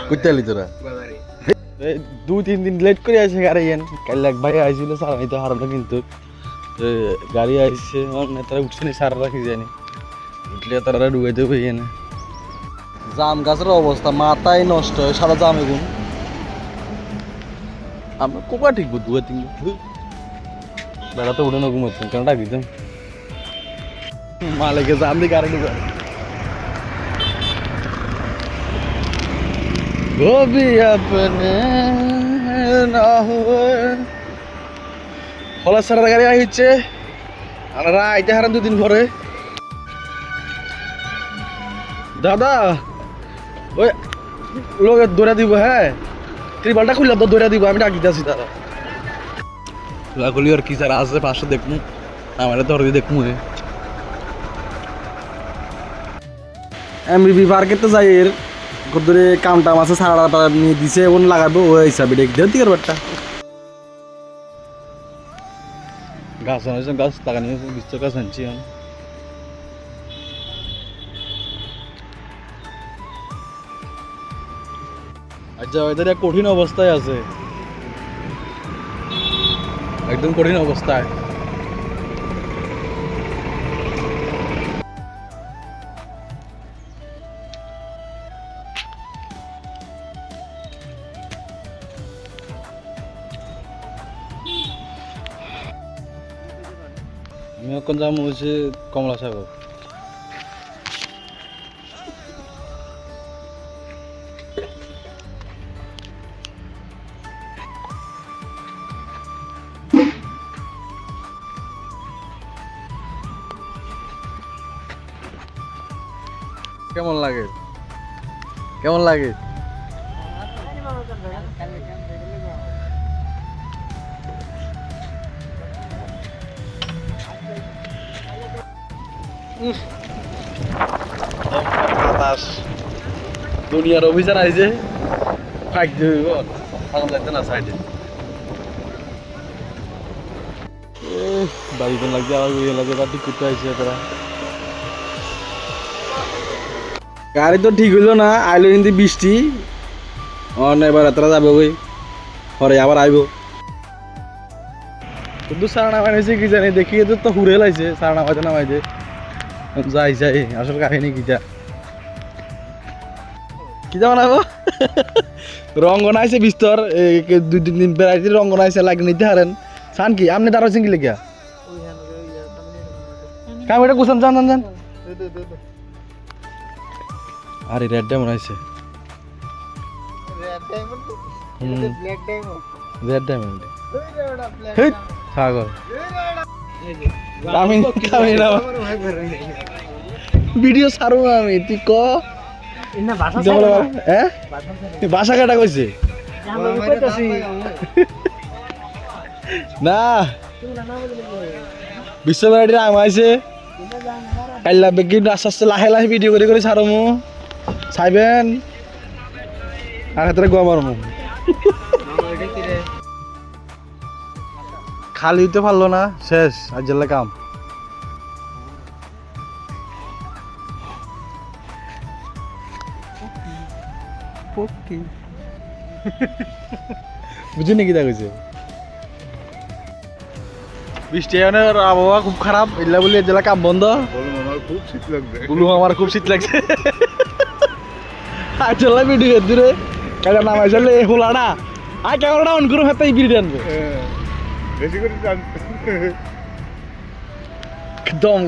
কুইতালি তোরা 2-3 দিন লেট করে আসে গাড়ি কাল এক ভাই আইছিল সারাই তো হারালো কিন্তু গাড়ি আইছে তারা উঠছে না সারা রাখি জানি উঠলে তারা ডুবাই দেবে না জাম গাছের অবস্থা মাথায় নষ্ট হয় সারা জাম এগুন আমরা কোপা ঠিক বুঝবো 2-3 বেড়াতে উঠে না ঘুমাচ্ছেন কেন ডাকি দিতাম মালিকে জাম দিয়ে গাড়ি ডুবে वो भी अपने ना हुए হলা সারা গাড়ি আইছে আমরা আইতে হারান 2 দিন পরে দাদা ওই লোক দৌড়া দিব হ্যাঁ ত্রিবালটা খুললাম তো দৌড়া দিব আমি ডাকি দিতেছি দাদা লাগলি আর কি স্যার আসে পাশে দেখমু আমার ধরে দেখমু এমবিবি পার্কে তো যাই এর ধরে কাম টাম আছে সারাটা নিয়ে দিছে এবং লাগাবো ওই হিসাবে দেখ দেন তিকার বাট্টা গাছ আনছে গাছ লাগানি বিস্তর গাছ আনছি আচ্ছা ওদের এক কঠিন অবস্থায় আছে একদম কঠিন অবস্থায় আমি এখন যাবো হচ্ছে কমলা সাগর কেমন লাগে কেমন লাগে বাতাস দুনিয়ার অভিযান আইছে ফাইক দিব ফাগল লাগতে না সাইডে বাড়ি কোন লাগছে আর ওই লাগে বাড়ি কুত্তা আইছে তোরা গাড়ি তো ঠিক হইলো না আইলো কিন্তু বৃষ্টি এবার এতটা যাবে ওই পরে আবার আইব কিন্তু সারা বানাইছে কি জানি দেখি তো হুড়ে লাইছে সারা নামাইতে নামাইতে যাই যাই আসল কাহিনী কিটা কি বানাবো রঙ্গন আইছে বিস্তর 2-3 দিন বেড়াইতে রঙ্গন আইছে লাগে নিতে হারেন সান কি আপনি তার সিঙ্গি লেগিয়া কামিটা কুসাম জান জান জান আরে রেড ডায়মন্ড আইছে রেড ডায়মন্ড হেই সাগর আমি না ভিডিও ছাড়ো আমি তুই ক বাসা কাটা কইছে না বিশ্ববাড়ির আম আইছে কাইলা বেগি আস্তে আস্তে লাহে লাহে ভিডিও করে করে ছাড়ো মু চাইবেন আর হাতে গোয়া মারমু খালি হইতে পারলো না শেষ আর জেলে কাম বুঝি নাকি দেখছে বৃষ্টি আবহাওয়া খুব খারাপ এগুলা বলে জেলা কাম বন্ধ আমার খুব শীত লাগছে আর চলে ভিডিও দূরে কাকা নামাই চলে হোলাটা আর ক্যামেরাটা অন করে হাতে বিড়ি আনবো বেশি করে দম